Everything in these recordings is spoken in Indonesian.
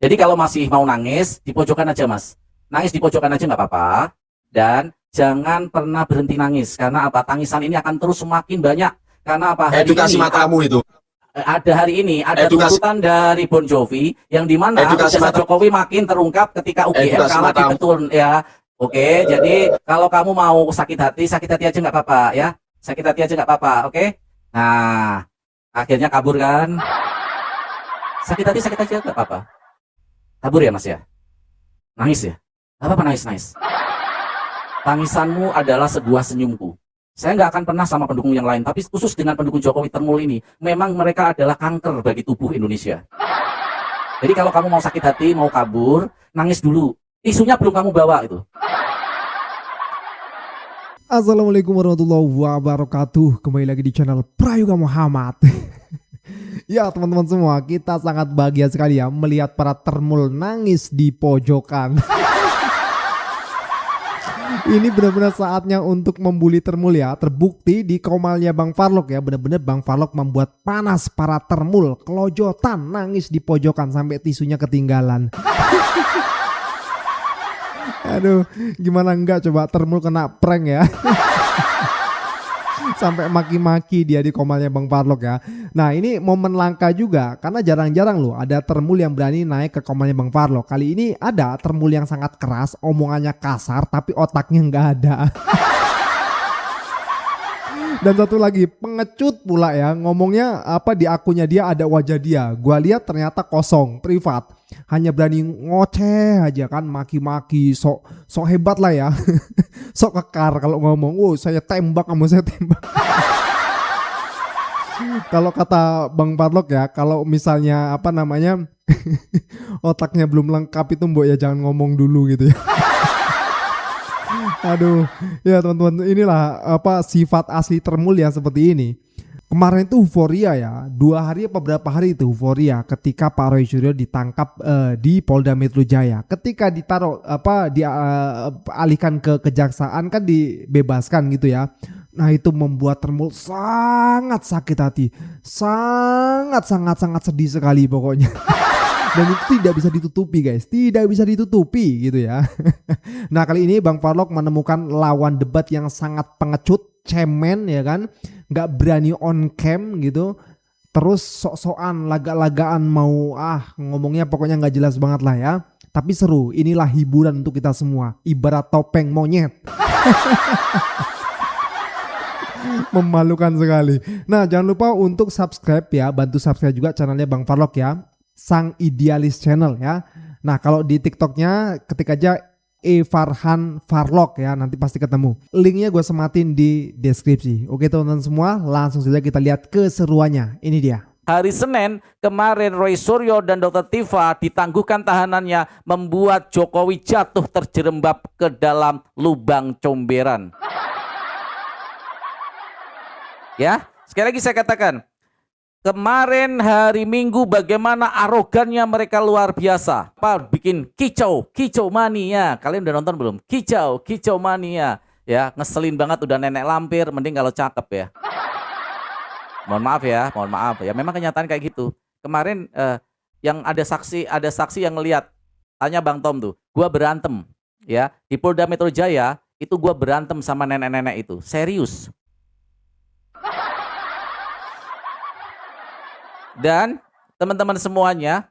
Jadi kalau masih mau nangis, di pojokan aja Mas. Nangis di pojokan aja nggak apa-apa. Dan jangan pernah berhenti nangis. Karena apa? Tangisan ini akan terus semakin banyak. Karena apa? Edukasi matamu itu. Hari ini ada Edukasi. tuntutan dari Bon Jovi yang dimana jasa Jokowi makin terungkap ketika UGM kalah di Betul ya. Oke, jadi kalau kamu mau sakit hati aja nggak apa-apa ya. Sakit hati aja nggak apa-apa, oke? Nah, akhirnya kabur kan? Sakit aja nggak apa-apa. Kabur ya Mas ya? Nangis ya? Nggak apa-apa nangis. Tangisanmu adalah sebuah senyumku. Saya nggak akan pernah sama pendukung yang lain, tapi khusus dengan pendukung Jokowi Termul ini, memang mereka adalah kanker bagi tubuh Indonesia. Jadi kalau kamu mau sakit hati, mau kabur, nangis dulu. Isunya belum kamu bawa itu. Assalamualaikum warahmatullahi wabarakatuh. Kembali lagi di channel Prayoga Muhammad. Ya teman-teman semua, kita sangat bahagia sekali ya melihat para Termul nangis di pojokan. Ini benar-benar saatnya untuk membuli Termul ya. Terbukti di komalnya Bang Farlok ya. Benar-benar Bang Farlok membuat panas para Termul. Kelojotan nangis di pojokan sampai tisunya ketinggalan. Aduh, gimana enggak coba Termul kena prank ya. Sampai maki-maki dia di komalnya Bang Farlok ya. Nah ini momen langka juga karena jarang-jarang loh ada Termul yang berani naik ke komalnya Bang Farlok. Kali ini ada Termul yang sangat keras, omongannya kasar tapi otaknya nggak ada. Dan satu lagi pengecut pula ya, ngomongnya apa di akunnya dia ada wajah dia. Gua lihat ternyata kosong, privat. Hanya berani ngoceh aja kan, maki-maki, sok hebat lah ya. Sok kekar kalau ngomong, "Oh, saya tembak kamu, saya tembak." Kalau kata Bang Farlok ya, kalau misalnya apa namanya otaknya belum lengkap itu mbok ya jangan ngomong dulu gitu ya. Aduh, ya teman-teman, inilah apa sifat asli Termul yang seperti ini. Kemarin itu euforia ya, 2 hari apa berapa hari itu euforia ketika Pak Roy Suryo ditangkap di Polda Metro Jaya. Ketika ditaruh apa dialihkan ke kejaksaan kan dibebaskan gitu ya. Nah itu membuat Termul sangat sakit hati, sangat sedih sekali pokoknya. Dan itu tidak bisa ditutupi guys, tidak bisa ditutupi gitu ya. Nah kali ini Bang Farlok menemukan lawan debat yang sangat pengecut, cemen ya kan, nggak berani on cam gitu, terus sok-sokan laga-lagaan mau ngomongnya pokoknya nggak jelas banget lah ya. Tapi seru, inilah hiburan untuk kita semua, ibarat topeng monyet. Memalukan sekali. Nah jangan lupa untuk subscribe ya, bantu subscribe juga channelnya Bang Farlok ya, Sang Idealis Channel ya. Nah kalau di TikToknya ketik aja Farhan Farlok ya, nanti pasti ketemu. Linknya gue sematin di deskripsi. Oke teman-teman semua, langsung saja kita lihat keseruannya. Ini dia. Hari Senin kemarin Roy Suryo dan Dr. Tifa ditangguhkan tahanannya, membuat Jokowi jatuh terjerembab ke dalam lubang comberan. Ya, sekali lagi saya katakan, kemarin hari Minggu bagaimana arogannya mereka luar biasa. Bikin kicau mania. Kalian udah nonton belum? Kicau mania. Ya, ngeselin banget, udah nenek lampir, mending kalau cakep ya. Mohon maaf ya. Memang kenyataan kayak gitu. Kemarin yang ada saksi yang ngelihat. Tanya Bang Tom tuh, gua berantem ya di Polda Metro Jaya, itu gua berantem sama nenek-nenek itu. Serius. Dan teman-teman semuanya,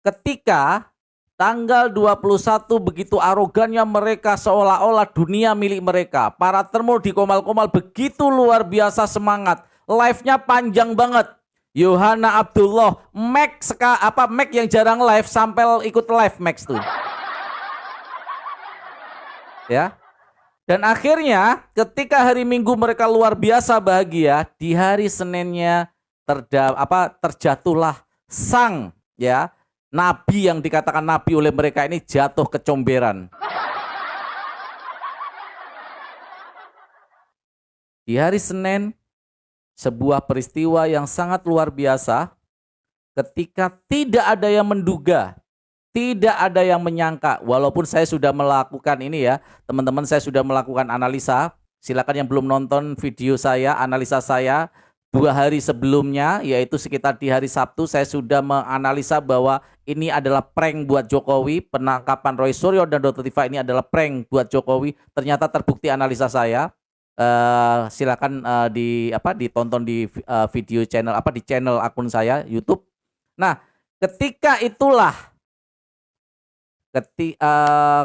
ketika tanggal 21 begitu arogannya mereka seolah-olah dunia milik mereka. Para Termul di komal-komal begitu luar biasa semangat. Live-nya panjang banget. Yohana Abdullah, Max yang jarang live sampai ikut live Max tuh. Ya. Dan akhirnya ketika hari Minggu mereka luar biasa bahagia, di hari Seninnya terjatuhlah sang ya nabi yang dikatakan nabi oleh mereka ini jatuh ke comberan. Di hari Senin, sebuah peristiwa yang sangat luar biasa ketika tidak ada yang menduga, tidak ada yang menyangka. Walaupun saya sudah melakukan ini ya, teman-teman, saya sudah melakukan analisa. Silakan yang belum nonton video saya, analisa saya 2 hari sebelumnya, yaitu sekitar di hari Sabtu, saya sudah menganalisa bahwa ini adalah prank buat Jokowi. Penangkapan Roy Suryo dan Dr. Tifa ini adalah prank buat Jokowi. Ternyata terbukti analisa saya. Silakan ditonton di video channel di channel akun saya YouTube. Nah, ketika itulah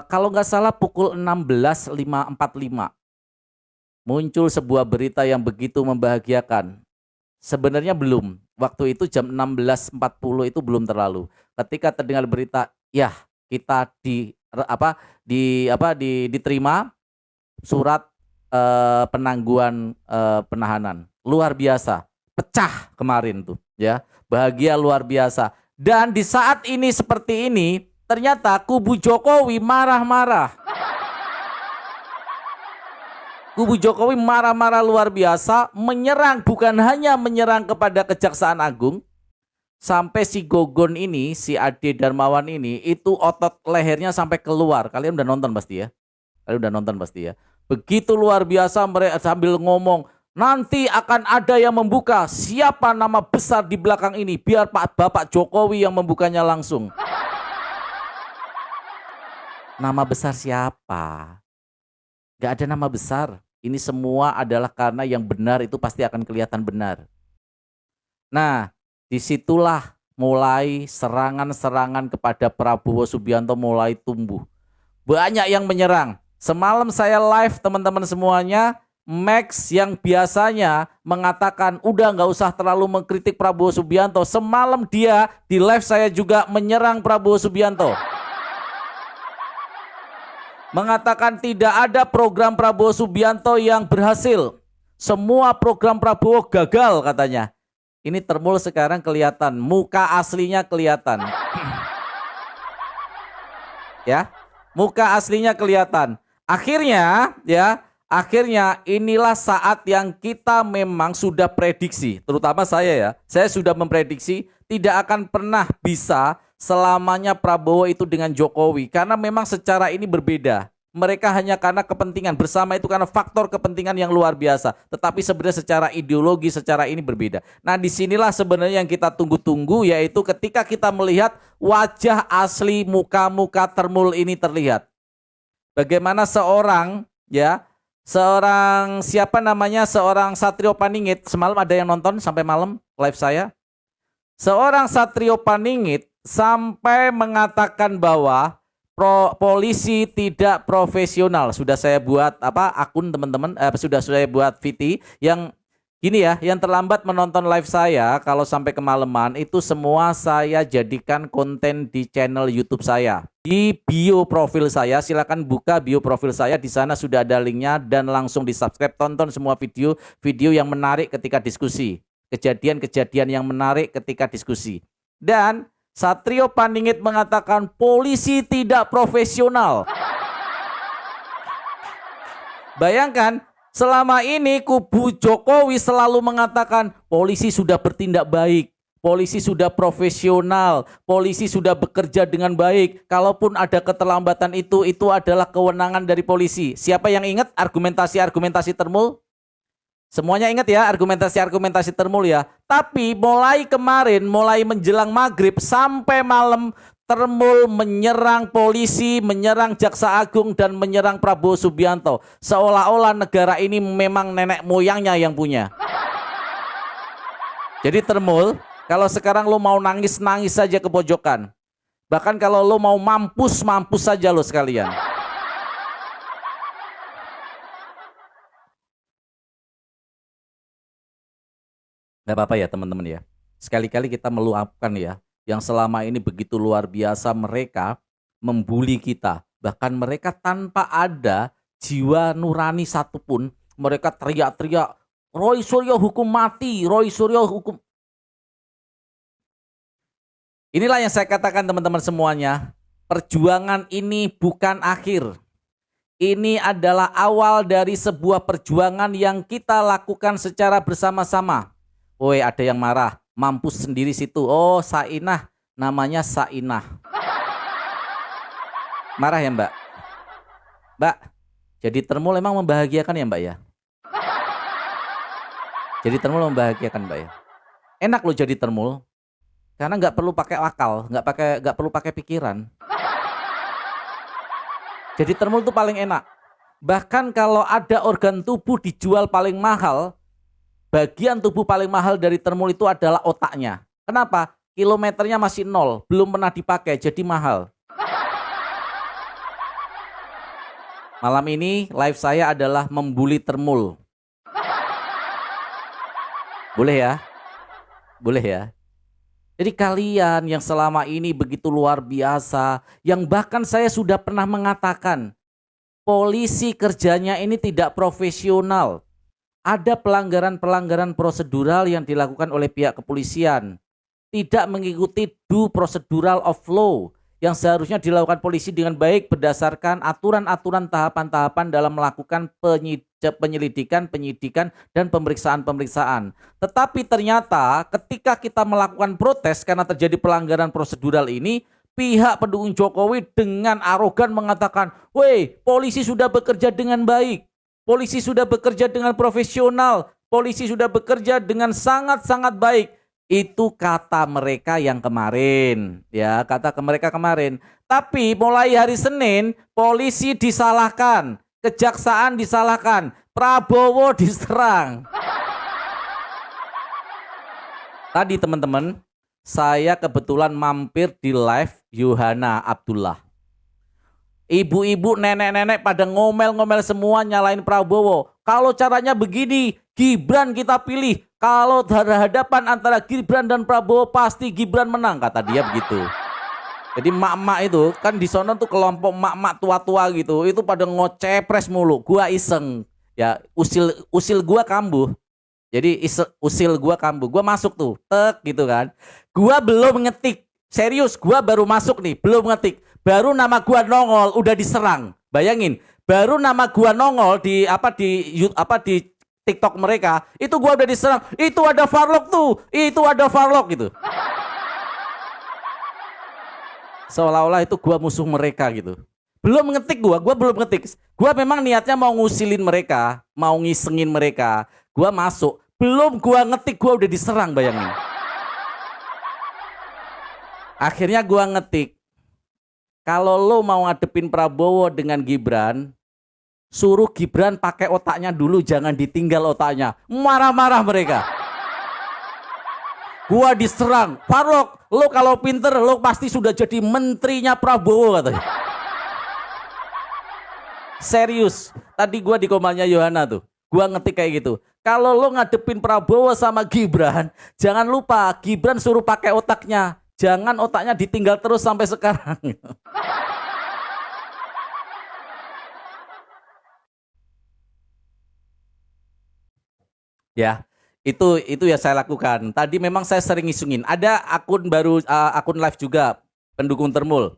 kalau nggak salah pukul 16.45 muncul sebuah berita yang begitu membahagiakan. Sebenarnya belum. Waktu itu jam 16.40 itu belum terlalu. Ketika terdengar berita, ya kita diterima surat penangguhan penahanan. Luar biasa. Pecah kemarin tuh, ya. Bahagia luar biasa. Dan di saat ini seperti ini, ternyata kubu Jokowi marah-marah. Kubu Jokowi marah-marah luar biasa, menyerang, bukan hanya menyerang kepada Kejaksaan Agung, sampai si Gogon ini, si Ade Darmawan ini, itu otot lehernya sampai keluar. Kalian udah nonton pasti ya? Begitu luar biasa, mereka sambil ngomong, nanti akan ada yang membuka, siapa nama besar di belakang ini, biar Bapak Jokowi yang membukanya langsung. Nama besar siapa? Gak ada nama besar. Ini semua adalah karena yang benar itu pasti akan kelihatan benar. Nah, disitulah mulai serangan-serangan kepada Prabowo Subianto mulai tumbuh. Banyak yang menyerang. Semalam saya live teman-teman semuanya, Max yang biasanya mengatakan udah nggak usah terlalu mengkritik Prabowo Subianto. Semalam dia di live saya juga menyerang Prabowo Subianto. Mengatakan tidak ada program Prabowo Subianto yang berhasil. Semua program Prabowo gagal katanya. Ini Termul sekarang kelihatan, muka aslinya kelihatan. Ya, muka aslinya kelihatan. Akhirnya inilah saat yang kita memang sudah prediksi, terutama saya sudah memprediksi tidak akan pernah bisa selamanya Prabowo itu dengan Jokowi, karena memang secara ini berbeda. Mereka hanya karena kepentingan bersama itu, karena faktor kepentingan yang luar biasa. Tetapi sebenarnya secara ideologi, secara ini berbeda. Nah, disinilah sebenarnya yang kita tunggu-tunggu, yaitu ketika kita melihat wajah asli muka-muka Termul ini terlihat. Bagaimana seorang Satrio Paningit, semalam ada yang nonton sampai malam live saya. Seorang Satrio Paningit sampai mengatakan bahwa polisi tidak profesional. Sudah saya buat akun teman-teman, sudah saya buat VT yang gini ya, yang terlambat menonton live saya kalau sampai kemalaman itu semua saya jadikan konten di channel YouTube saya. Di bio profil saya, silakan buka bio profil saya, di sana sudah ada linknya dan langsung di-subscribe, tonton semua video yang menarik ketika diskusi. Kejadian-kejadian yang menarik ketika diskusi. Dan Satrio Paningit mengatakan polisi tidak profesional. Bayangkan, selama ini kubu Jokowi selalu mengatakan polisi sudah bertindak baik, polisi sudah profesional, polisi sudah bekerja dengan baik. Kalaupun ada keterlambatan itu adalah kewenangan dari polisi. Siapa yang ingat argumentasi Termul? Semuanya ingat ya argumentasi Termul ya. Tapi mulai kemarin, mulai menjelang maghrib sampai malam, Termul menyerang polisi, menyerang Jaksa Agung, dan menyerang Prabowo Subianto. Seolah-olah negara ini memang nenek moyangnya yang punya. Jadi Termul, kalau sekarang lo mau nangis saja ke pojokan. Bahkan kalau lo mau mampus saja lo sekalian. Gak apa-apa ya teman-teman ya. Sekali-kali kita meluapkan ya. Yang selama ini begitu luar biasa mereka membuli kita. Bahkan mereka tanpa ada jiwa nurani satupun. Mereka teriak-teriak, Roy Suryo hukum mati, Roy Suryo hukum. Inilah yang saya katakan teman-teman semuanya. Perjuangan ini bukan akhir. Ini adalah awal dari sebuah perjuangan yang kita lakukan secara bersama-sama. Woi, ada yang marah, mampus sendiri situ. Oh, Sainah, namanya Sainah. Marah ya Mbak? Mbak, jadi Termul emang membahagiakan ya Mbak ya? Jadi termul membahagiakan Mbak ya. Enak loh jadi termul. Karena nggak perlu pakai akal, nggak perlu pakai pikiran. Jadi termul tuh paling enak. Bahkan kalau ada organ tubuh dijual paling mahal, bagian tubuh paling mahal dari termul itu adalah otaknya. Kenapa? Kilometernya masih 0, belum pernah dipakai, jadi mahal. Malam ini live saya adalah membuli termul. Boleh ya? Boleh ya? Jadi kalian yang selama ini begitu luar biasa, yang bahkan saya sudah pernah mengatakan, polisi kerjanya ini tidak profesional. Ada pelanggaran-pelanggaran prosedural yang dilakukan oleh pihak kepolisian. Tidak mengikuti due procedural of law yang seharusnya dilakukan polisi dengan baik berdasarkan aturan-aturan tahapan-tahapan dalam melakukan penyelidikan, penyidikan, dan pemeriksaan-pemeriksaan. Tetapi ternyata ketika kita melakukan protes karena terjadi pelanggaran prosedural ini, pihak pendukung Jokowi dengan arogan mengatakan, "Woi, polisi sudah bekerja dengan baik. Polisi sudah bekerja dengan profesional. Polisi sudah bekerja dengan sangat-sangat baik." Itu kata mereka yang kemarin, ya, kata mereka kemarin. Tapi mulai hari Senin, polisi disalahkan, kejaksaan disalahkan, Prabowo diserang. Tadi teman-teman, saya kebetulan mampir di live Yohana Abdullah. Ibu-ibu, nenek-nenek pada ngomel-ngomel semua nyalain Prabowo. Kalau caranya begini, Gibran kita pilih. Kalau berhadapan antara Gibran dan Prabowo pasti Gibran menang, kata dia begitu. Jadi emak-emak itu kan di sana tuh kelompok emak-emak tua-tua gitu, itu pada ngocepres mulu. Gua iseng, ya usil gua kambuh. Jadi usil gua kambuh. Gua masuk tuh, tek gitu kan. Gua belum ngetik. Serius, gua baru masuk nih, belum ngetik. Baru nama gua nongol udah diserang. Bayangin, baru nama gua nongol di TikTok mereka, itu gua udah diserang. Itu ada Farlok tuh, itu ada Farlok gitu. Seolah-olah itu gua musuh mereka gitu. Belum ngetik gua belum ngetik. Gua memang niatnya mau ngusilin mereka, mau ngisengin mereka. Gua masuk, belum gua ngetik gua udah diserang, bayangin. Akhirnya gua ngetik, kalau lo mau ngadepin Prabowo dengan Gibran, suruh Gibran pakai otaknya dulu, jangan ditinggal otaknya. Marah-marah mereka. Gua diserang. Farlok, lo kalau pinter, lo pasti sudah jadi menterinya Prabowo, katanya. Serius, tadi gua di komannya Yohana tuh, gua ngetik kayak gitu. Kalau lo ngadepin Prabowo sama Gibran, jangan lupa Gibran suruh pakai otaknya. Jangan otaknya ditinggal terus sampai sekarang. Ya, itu ya saya lakukan. Tadi memang saya sering ngisungin. Ada akun baru, akun live juga pendukung Termul.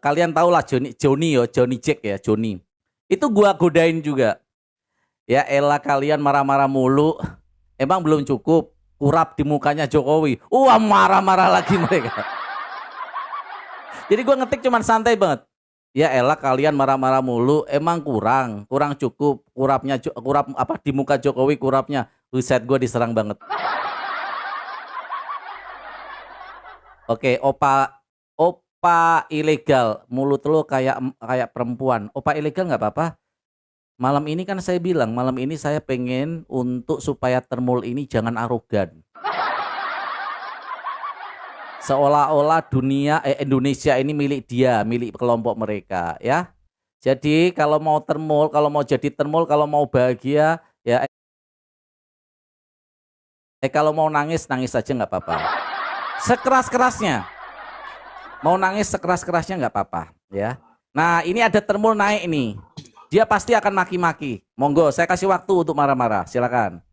Kalian tahu lah Johnny Jack ya, Johnny. Itu gua godain juga. Ya elah kalian marah-marah mulu. Emang belum cukup urap di mukanya Jokowi. Wah, marah-marah lagi mereka. Jadi gua ngetik cuman santai banget. Ya elah kalian marah-marah mulu, emang kurang cukup kurap apa di muka Jokowi kurapnya. Buset, gue diserang banget. Oke, opa ilegal, mulut lo kayak perempuan. Opa ilegal nggak apa-apa. Malam ini kan saya bilang, malam ini saya pengen untuk supaya Termul ini jangan arogan. Seolah-olah Indonesia ini milik dia, milik kelompok mereka, ya. Jadi kalau mau Termul, kalau mau jadi Termul, kalau mau bahagia, ya. Kalau mau nangis aja nggak apa-apa. Sekeras-kerasnya. Mau nangis sekeras-kerasnya nggak apa-apa, ya. Nah ini ada Termul naik nih. Dia pasti akan maki-maki. Monggo, saya kasih waktu untuk marah-marah. Silakan.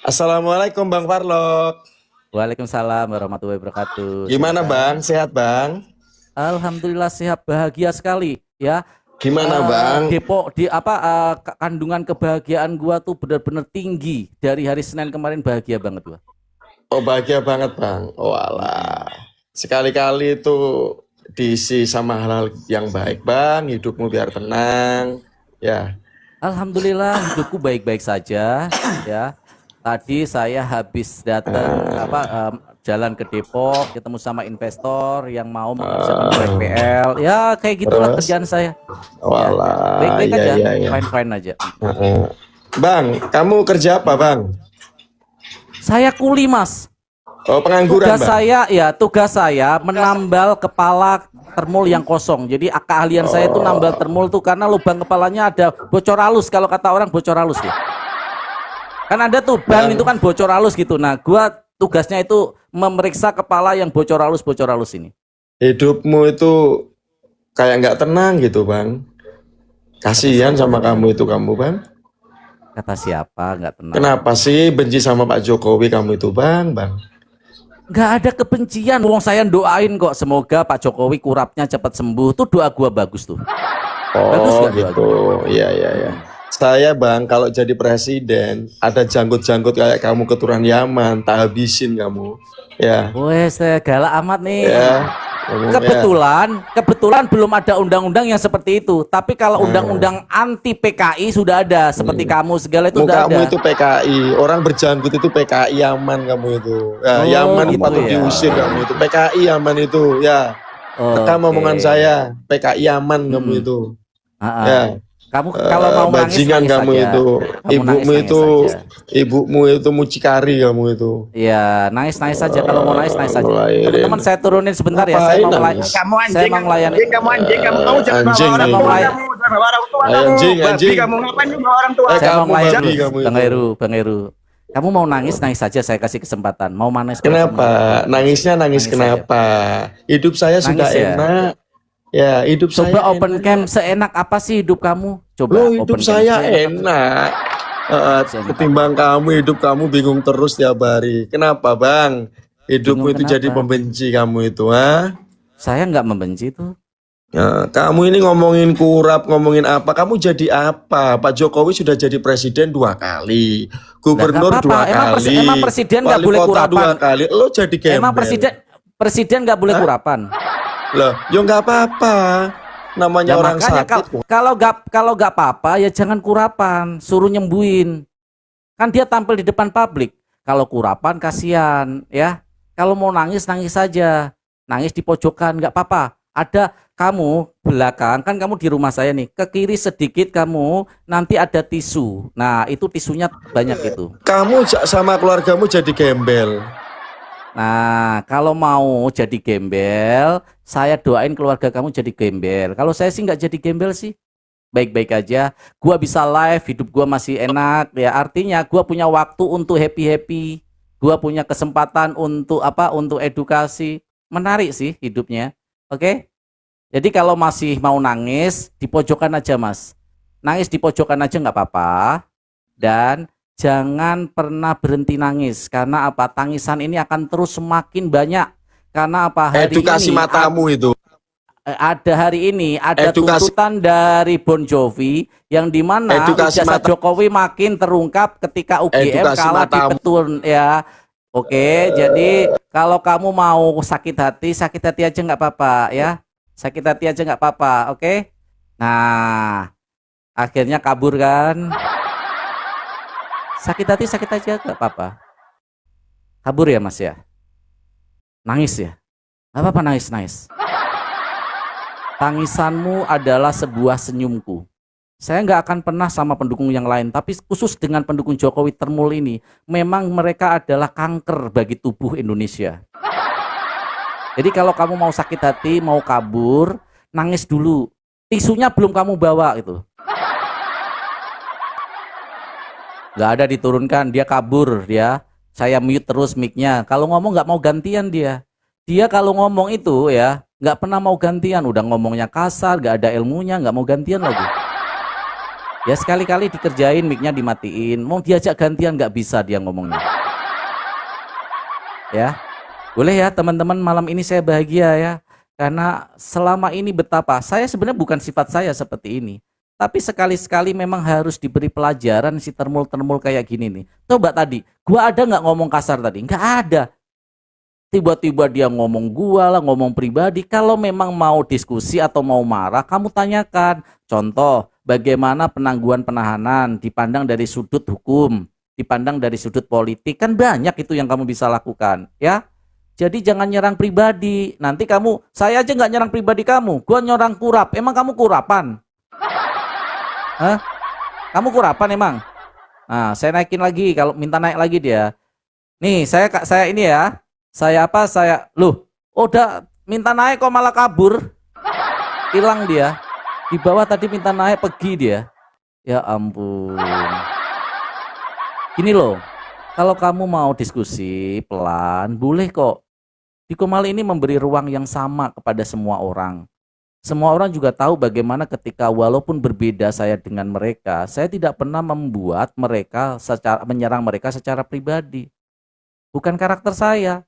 Assalamualaikum Bang Farlok. Waalaikumsalam warahmatullahi wabarakatuh. Gimana Bang? Sehat Bang? Alhamdulillah sehat, bahagia sekali ya. Gimana Bang? Kandungan kebahagiaan gua tuh benar-benar tinggi dari hari Senin kemarin, bahagia banget gua. Oh bahagia banget Bang. Oh alah. Sekali-kali itu diisi sama hal-hal yang baik Bang, hidupmu biar tenang. Ya. Alhamdulillah hidupku baik-baik saja ya. Tadi saya habis datang jalan ke Depok, ketemu sama investor yang mau mengerjakan proyek PL. Ya kayak gitulah Terus? kerjaan saya. Walah, Baik-baik iya, aja, iya, iya. fine-fine aja. Bang, kamu kerja apa, Bang? Saya kuli, Mas. Oh, pengangguran, Bang. Tugas saya menambal kepala termul yang kosong. Jadi keahlian saya itu nambal termul tuh karena lubang kepalanya ada bocor halus, kalau kata orang bocor halus ya. Kan ada tuh ban itu kan bocor halus gitu. Nah, gua tugasnya itu memeriksa kepala yang bocor halus ini. Hidupmu itu kayak nggak tenang gitu, Bang. Kasihan sama kamu itu, Bang. Kata siapa nggak tenang? Kenapa sih benci sama Pak Jokowi kamu itu, Bang? Nggak ada kebencian. Wong saya doain kok semoga Pak Jokowi kurapnya cepat sembuh. Tuh doa gua bagus tuh. Bagus Oh nggak doa gitu, gua? iya, iya, iya. Saya, Bang, kalau jadi presiden ada janggut-janggut kayak kamu keturunan Yaman, tak habisin kamu. Ya, Wes, galak amat nih. ya. Kamu, ya. Kebetulan belum ada undang-undang yang seperti itu. Tapi kalau undang-undang anti PKI sudah ada, seperti kamu segala itu sudah Mukamu ada. itu PKI, orang berjanggut itu PKI Yaman kamu itu. Ya, Oh, Yaman gitu patut ya. diusir kamu itu. PKI Yaman itu, ya. Rekam Oke. omongan saya, PKI Yaman kamu itu. Ah, Ya. Kamu kalau mau nangis Bajingan nangis kamu aja. itu. Kamu nangis aja. Ibumu itu mucikari kamu itu. Iya, nangis saja. Kalau mau nangis aja. Ngelahirin. Teman-teman saya turunin sebentar ya. Saya Ngapain mau nangis? Kamu saya anjing, mau melayani. kamu anjing, kamu jangan bawa Anjing orang nih. tua kamu, jangan bawa orang tua kamu. Anjing, Babi anjing. kamu ngapain lu bawa orang tua? Eh, Saya mau kamu melayani. babi kamu itu. Bang Heru. Kamu mau nangis saja. Saya kasih kesempatan. Mau nangis Kenapa? Nangisnya nangis Nangis kenapa? Hidup saya sudah Nangis ya? enak. Ya, hidup Coba saya open enak. cam seenak apa sih hidup kamu? Coba Loh, hidup open cam saya seenak apa? enak. Seenak Ketimbang kamu, hidup kamu bingung terus tiap hari. Kenapa, Bang? Hidupmu Bingung itu jadi kenapa? pembenci kamu itu, ha? Saya nggak membenci tuh. Ya, kamu ini ngomongin kurap, ngomongin apa? Kamu jadi apa? Pak Jokowi sudah jadi presiden 2 kali, gubernur Nggak 2 apa-apa. kali, Emang presiden nggak wali boleh kota kurapan? 2 kali. Lo jadi gembel. Emang presiden nggak boleh kurapan. Loh, ya nggak apa-apa. Namanya Ya orang makanya sakit. kalau nggak apa-apa ya jangan kurapan, suruh nyembuhin. Kan dia tampil di depan publik. Kalau kurapan kasihan ya. Kalau mau nangis nangis saja. Nangis di pojokan nggak apa-apa. Ada kamu belakang kan kamu di rumah saya nih. Ke kiri sedikit kamu nanti ada tisu. Nah, itu tisunya banyak itu. Kamu sama keluargamu jadi gembel. Nah, kalau mau jadi gembel, saya doain keluarga kamu jadi gembel. Kalau saya sih nggak jadi gembel sih, baik-baik aja. Gua bisa live, hidup gua masih enak. Ya artinya gua punya waktu untuk happy-happy. Gua punya kesempatan untuk apa? Untuk edukasi. Menarik sih hidupnya. Oke? Jadi kalau masih mau nangis, di pojokan aja, Mas. Nangis di pojokan aja nggak apa-apa. Dan jangan pernah berhenti nangis karena apa? Tangisan ini akan terus semakin banyak. Karena apa? Edukasi matamu itu. Hari ini ada Edukasi. tuntutan dari Bon Jovi yang dimana Edukasi ijazah mata- Jokowi makin terungkap ketika UGM Edukasi kalah di matamu. Petun ya. Oke, jadi kalau kamu mau sakit hati aja nggak apa-apa ya. Sakit hati aja nggak apa-apa, oke? Nah, akhirnya kabur kan? Sakit aja nggak apa-apa. Kabur ya Mas ya? Nangis ya? Nggak apa-apa nangis. Tangisanmu adalah sebuah senyumku. Saya nggak akan pernah sama pendukung yang lain, tapi khusus dengan pendukung Jokowi Termul ini, memang mereka adalah kanker bagi tubuh Indonesia. Jadi kalau kamu mau sakit hati, mau kabur, nangis dulu. Tisunya belum kamu bawa itu. Nggak ada diturunkan, dia kabur dia. Saya mute terus mic-nya. Kalau ngomong nggak mau gantian dia. Dia kalau ngomong itu ya nggak pernah mau gantian. Udah ngomongnya kasar, nggak ada ilmunya, nggak mau gantian lagi. Ya sekali-kali dikerjain mic-nya dimatiin. Mau diajak gantian nggak bisa dia ngomongnya. Ya, boleh ya teman-teman, malam ini saya bahagia ya. Karena selama ini betapa saya sebenarnya bukan sifat saya seperti ini. Tapi sekali-sekali memang harus diberi pelajaran si termul-termul kayak gini nih. Coba tadi, gua ada nggak ngomong kasar tadi? Nggak ada. Tiba-tiba dia ngomong gua lah, ngomong pribadi. Kalau memang mau diskusi atau mau marah, kamu tanyakan. Contoh, bagaimana penangguhan penahanan dipandang dari sudut hukum, dipandang dari sudut politik, kan banyak itu yang kamu bisa lakukan, ya. Jadi jangan nyerang pribadi. Nanti kamu, saya aja nggak nyerang pribadi kamu, gua nyerang kurap. Emang kamu kurapan? Hah? Kamu kurapan emang? Nah, saya naikin lagi, kalau minta naik lagi dia. Nih, saya ini ya. Loh, udah minta naik kok malah kabur. Hilang dia. Di bawah tadi minta naik, pergi dia. Ya ampun. Gini loh, kalau kamu mau diskusi pelan, boleh kok. Di Komal ini memberi ruang yang sama kepada semua orang. Semua orang juga tahu bagaimana ketika walaupun berbeda saya dengan mereka, saya tidak pernah menyerang mereka secara pribadi. Bukan karakter saya.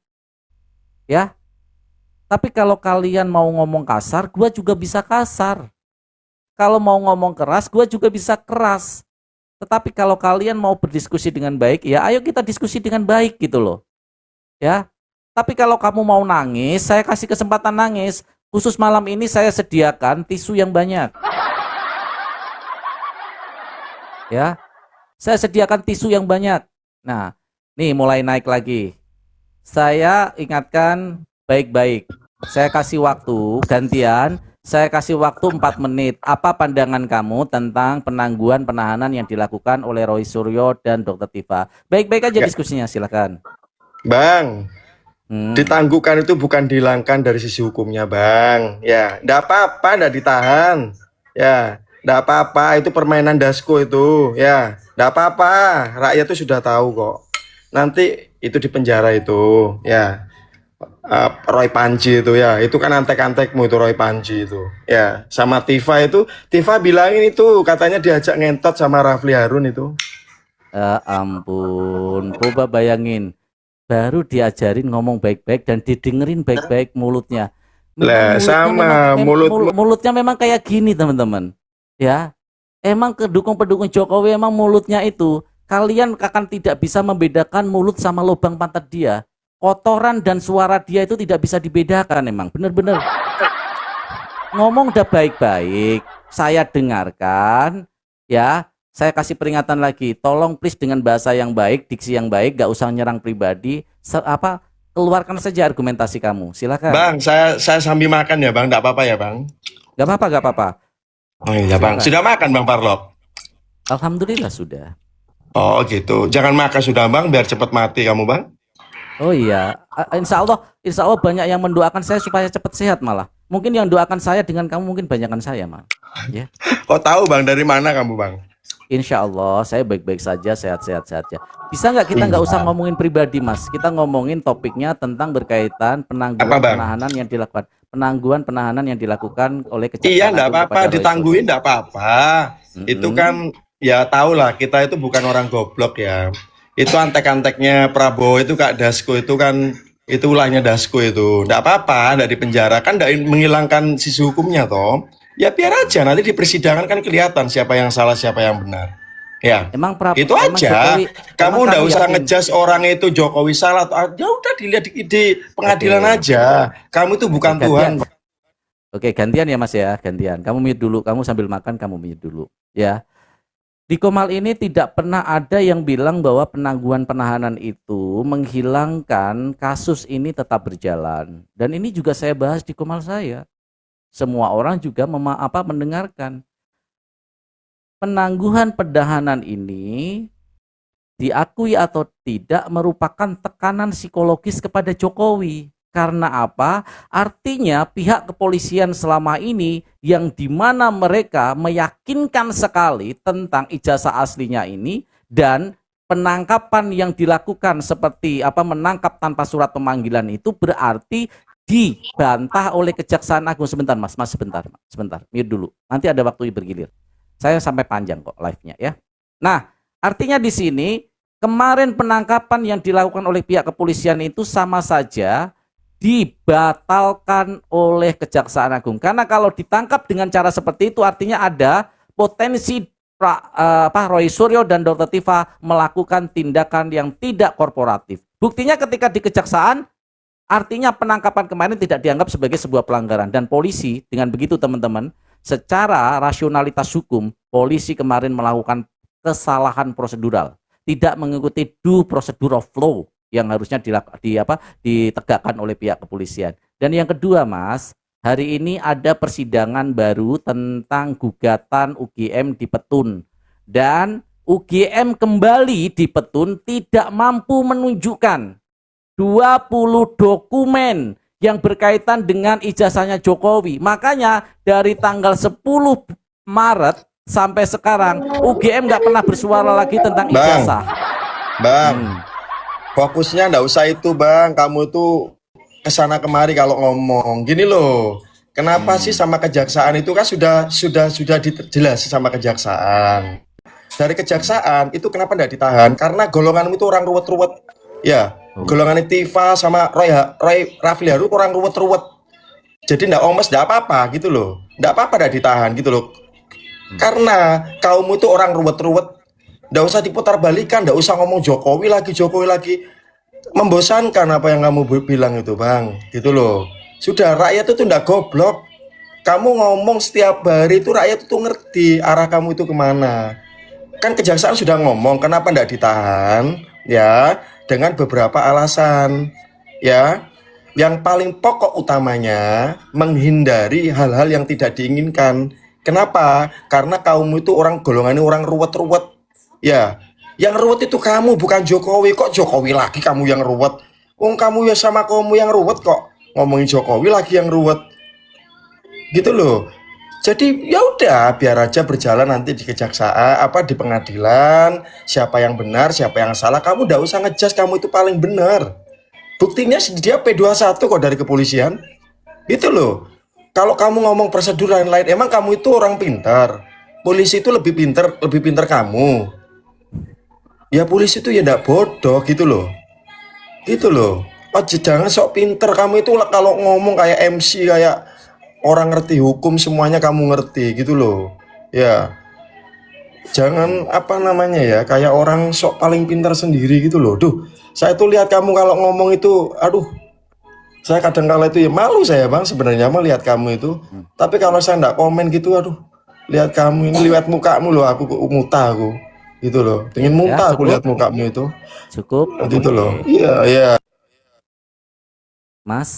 Ya. Tapi kalau kalian mau ngomong kasar, gua juga bisa kasar. Kalau mau ngomong keras, gua juga bisa keras. Tetapi kalau kalian mau berdiskusi dengan baik, ya ayo kita diskusi dengan baik gitu loh. Ya. Tapi kalau kamu mau nangis, saya kasih kesempatan nangis. Khusus malam ini saya sediakan tisu yang banyak. Ya. Saya sediakan tisu yang banyak. Nah, nih mulai naik lagi. Saya ingatkan baik-baik. Saya kasih waktu gantian. Saya kasih waktu 4 menit. Apa pandangan kamu tentang penangguhan penahanan yang dilakukan oleh Roy Suryo dan Dr. Tifa? Baik-baik aja diskusinya, silakan. Bang, ditangguhkan itu bukan dihilangkan dari sisi hukumnya, Bang. Ya, enggak apa-apa, enggak ditahan. Ya, enggak apa-apa, itu permainan dasko itu. Ya, enggak apa-apa. Rakyat itu sudah tahu kok. Nanti itu di penjara itu, ya. Roy Panji itu ya, itu kan antek-antekmu itu Roy Panji itu. Ya, sama Tifa itu, Tifa bilangin itu katanya diajak ngentot sama Rafli Harun itu. Ampun, coba bayangin. Baru diajarin ngomong baik-baik dan didengerin baik-baik mulutnya. Lah, sama mulutnya memang kayak gini, teman-teman. Ya. Emang pendukung Jokowi emang mulutnya itu, kalian akan tidak bisa membedakan mulut sama lubang pantat dia. Kotoran dan suara dia itu tidak bisa dibedakan emang. Bener-bener. Ngomong udah baik-baik, saya dengarkan, ya. Saya kasih peringatan lagi, tolong please dengan bahasa yang baik, diksi yang baik, gak usah nyerang pribadi. Keluarkan saja argumentasi kamu. Silakan. Bang, saya sambil makan ya, Bang. Enggak apa-apa ya, Bang? Gak apa-apa. Oh iya, Bang. Sudah makan, Bang Parlok? Alhamdulillah sudah. Oh gitu. Jangan makan sudah, Bang, biar cepat mati kamu, Bang. Oh iya, insya Allah banyak yang mendoakan saya supaya cepat sehat malah. Mungkin yang doakan saya dengan kamu mungkin banyakan saya, Mas. Ya. Kok tahu, Bang, dari mana kamu, Bang? Insya Allah saya baik-baik saja, sehat-sehat saja. Bisa nggak kita nggak usah ngomongin pribadi, Mas? Kita ngomongin topiknya tentang berkaitan penangguhan penahanan yang dilakukan oleh Kejaksaan. Iya, enggak apa-apa, ditangguhin enggak apa-apa. Itu kan ya tahulah kita itu bukan orang goblok ya. Itu antek-anteknya Prabowo itu Kak Dasko itu kan itu ulahnya Dasko itu. Enggak apa-apa, enggak dipenjara kan enggak menghilangkan sisi hukumnya toh. Ya biar aja nanti di persidangan kan kelihatan siapa yang salah siapa yang benar. Ya. Itu aja. Kamu enggak usah ngejudge orang itu Jokowi salah atau ya udah dilihat di pengadilan aja. Kamu itu bukan Tuhan. Oke, gantian ya Mas ya, gantian. Kamu mute dulu, kamu sambil makan kamu mute dulu, ya. Di Komal ini tidak pernah ada yang bilang bahwa penangguhan penahanan itu menghilangkan kasus ini tetap berjalan. Dan ini juga saya bahas di Komal saya. Semua orang juga mendengarkan. Penangguhan penahanan ini diakui atau tidak merupakan tekanan psikologis kepada Jokowi. Karena apa? Artinya pihak kepolisian selama ini yang dimana mereka meyakinkan sekali tentang ijazah aslinya ini dan penangkapan yang dilakukan seperti menangkap tanpa surat pemanggilan itu berarti dibantah oleh Kejaksaan Agung. Sebentar Mas sebentar, mute dulu. Nanti ada waktu bergilir. Saya sampai panjang kok live-nya ya. Nah, artinya di sini kemarin penangkapan yang dilakukan oleh pihak kepolisian itu sama saja dibatalkan oleh Kejaksaan Agung. Karena kalau ditangkap dengan cara seperti itu artinya ada potensi Roy Suryo dan Dr. Tifa melakukan tindakan yang tidak korporatif. Buktinya ketika di Kejaksaan Artinya penangkapan kemarin tidak dianggap sebagai sebuah pelanggaran. Dan polisi dengan begitu teman-teman, secara rasionalitas hukum, polisi kemarin melakukan kesalahan prosedural. Tidak mengikuti due procedure of law yang harusnya ditegakkan oleh pihak kepolisian. Dan yang kedua Mas, hari ini ada persidangan baru tentang gugatan UGM di Petun. Dan UGM kembali di Petun tidak mampu menunjukkan 20 dokumen yang berkaitan dengan ijazahnya Jokowi. Makanya dari tanggal 10 Maret sampai sekarang UGM nggak pernah bersuara lagi tentang ijazah. Bang, fokusnya nggak usah itu Bang. Kamu itu kesana kemari kalau ngomong. Gini loh, kenapa sih sama kejaksaan itu kan sudah dijelas sama kejaksaan. Dari kejaksaan itu kenapa nggak ditahan? Karena golonganmu itu orang ruwet-ruwet. Ya, golongan Tifa sama Roy Rafli Harun orang ruwet-ruwet. Jadi ndak omes, ndak apa-apa gitu loh. Ndak apa-apa ndak ditahan gitu loh. Karena kaum itu orang ruwet-ruwet. Ndak usah diputar balikan, ndak usah ngomong Jokowi lagi. Membosankan apa yang kamu bilang itu, Bang. Gitu loh. Sudah, rakyat itu ndak goblok. Kamu ngomong setiap hari itu rakyat itu ngerti arah kamu itu kemana. Kan kejaksaan sudah ngomong kenapa ndak ditahan, ya, dengan beberapa alasan, ya. Yang paling pokok utamanya menghindari hal-hal yang tidak diinginkan. Kenapa? Karena kaum itu orang golongannya orang ruwet-ruwet. Ya, yang ruwet itu kamu bukan Jokowi. Kok Jokowi lagi kamu yang ruwet? Wong kamu ya sama kamu yang ruwet kok. Ngomongin Jokowi lagi yang ruwet. Gitu loh. Jadi ya udah biar aja berjalan nanti di kejaksaan di pengadilan, siapa yang benar, siapa yang salah. Kamu ndak usah ngejudge kamu itu paling benar. Buktinya dia P21 kok dari kepolisian. Gitu loh. Kalau kamu ngomong prosedur lain-lain, emang kamu itu orang pintar. Polisi itu lebih pintar kamu. Ya polisi itu ya ndak bodoh gitu loh. Gitu loh. Oh, jangan sok pintar kamu itu kalau ngomong kayak MC kayak orang ngerti hukum semuanya kamu ngerti gitu loh. Ya. Jangan ya kayak orang sok paling pintar sendiri gitu loh. Duh, saya tuh lihat kamu kalau ngomong itu aduh. Saya kadang kala itu ya malu saya Bang sebenarnya melihat kamu itu. Tapi kalau saya ndak komen gitu aduh. Lihat kamu ini lihat mukamu loh aku muntah aku. Gitu loh. Ingin muntah aku lihat mukamu itu. Cukup. Gitu loh. Iya. Mas,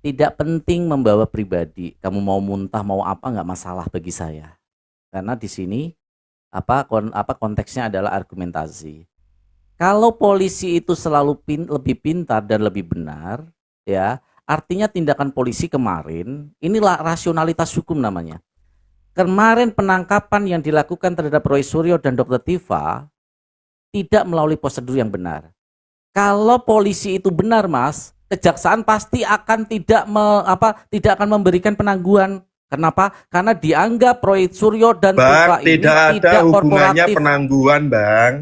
tidak penting membawa pribadi. Kamu mau muntah mau apa nggak masalah bagi saya. Karena di sini konteksnya adalah argumentasi. Kalau polisi itu selalu lebih pintar dan lebih benar, ya, artinya tindakan polisi kemarin inilah rasionalitas hukum namanya. Kemarin penangkapan yang dilakukan terhadap Roy Suryo dan Dr. Tifa tidak melalui prosedur yang benar. Kalau polisi itu benar, Mas, kejaksaan pasti akan tidak akan memberikan penangguhan. Kenapa? Karena dianggap Roy Suryo dan Tifa ini tidak hubungannya korporatif. Penangguhan, Bang.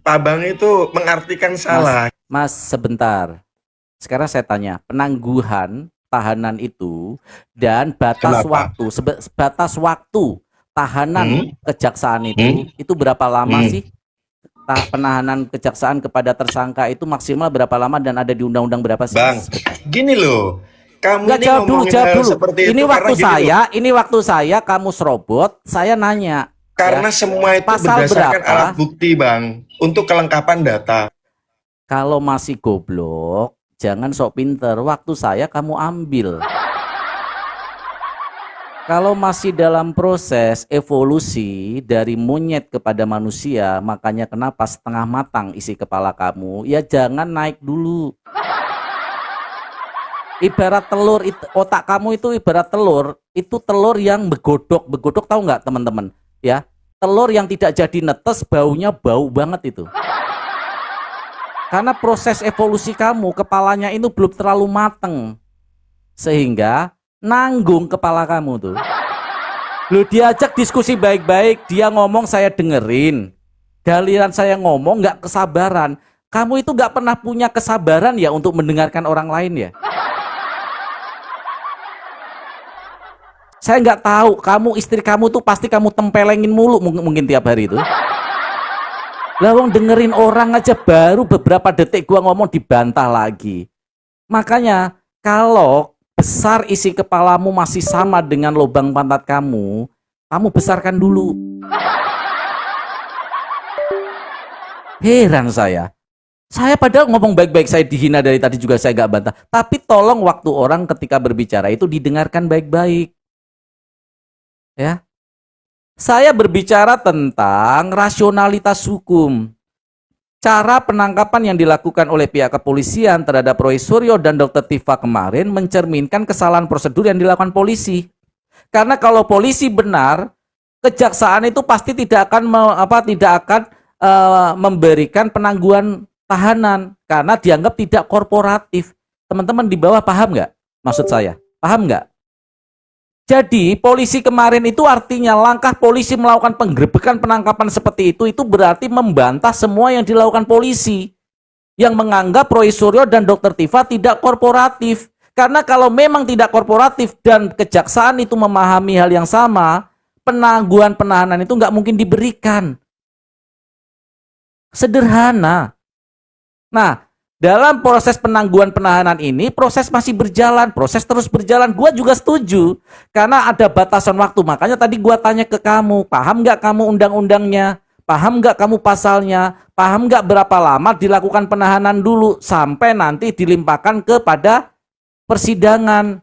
Pak Bang itu mengartikan salah. Mas, sebentar. Sekarang saya tanya, penangguhan tahanan itu dan batas waktu tahanan kejaksaan itu berapa lama sih? Penahanan kejaksaan kepada tersangka itu maksimal berapa lama dan ada di undang-undang berapa sih? Bang, gini loh. Kamu Nggak, ini jawab dulu. Ini waktu saya, kamu serobot, saya nanya. Karena semua itu pasal berdasarkan berapa? alat bukti, Bang, untuk kelengkapan data. Kalau masih goblok, jangan sok pinter. Waktu saya kamu ambil. Kalau masih dalam proses evolusi dari monyet kepada manusia, makanya kenapa setengah matang isi kepala kamu, ya jangan naik dulu. Ibarat telur, otak kamu itu ibarat telur, itu telur yang begodok tahu nggak teman-teman? Ya, telur yang tidak jadi netes, baunya bau banget itu. Karena proses evolusi kamu, kepalanya itu belum terlalu mateng. Sehingga nanggung kepala kamu tuh. Lu diajak diskusi baik-baik, dia ngomong saya dengerin. Galiran saya ngomong nggak kesabaran. Kamu itu nggak pernah punya kesabaran ya untuk mendengarkan orang lain ya. Saya nggak tahu, istri kamu tuh pasti kamu tempelengin mulu mungkin tiap hari itu. Lah wong dengerin orang aja baru beberapa detik gua ngomong dibantah lagi. Makanya kalau besar isi kepalamu masih sama dengan lubang pantat kamu, kamu besarkan dulu. Heran saya. Saya padahal ngomong baik-baik, saya dihina dari tadi juga saya gak bantah. Tapi tolong waktu orang ketika berbicara itu didengarkan baik-baik. Ya. Saya berbicara tentang rasionalitas hukum. Cara penangkapan yang dilakukan oleh pihak kepolisian terhadap Roy Suryo dan Dr. Tifa kemarin mencerminkan kesalahan prosedur yang dilakukan polisi. Karena kalau polisi benar, kejaksaan itu pasti tidak akan memberikan penangguhan tahanan karena dianggap tidak korporatif. Teman-teman di bawah paham nggak? Maksud saya, paham nggak? Jadi polisi kemarin itu artinya langkah polisi melakukan penggerebekan penangkapan seperti itu berarti membantah semua yang dilakukan polisi yang menganggap Roy Suryo dan Dr. Tifa tidak korporatif. Karena kalau memang tidak korporatif dan kejaksaan itu memahami hal yang sama, penangguhan penahanan itu nggak mungkin diberikan. Sederhana. Nah, dalam proses penangguhan penahanan ini, proses masih berjalan, proses terus berjalan. Gua juga setuju, karena ada batasan waktu. Makanya tadi gua tanya ke kamu, paham nggak kamu undang-undangnya? Paham nggak kamu pasalnya? Paham nggak berapa lama dilakukan penahanan dulu, sampai nanti dilimpahkan kepada persidangan.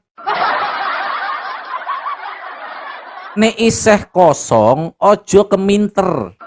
Nek iseh kosong, ojo keminter.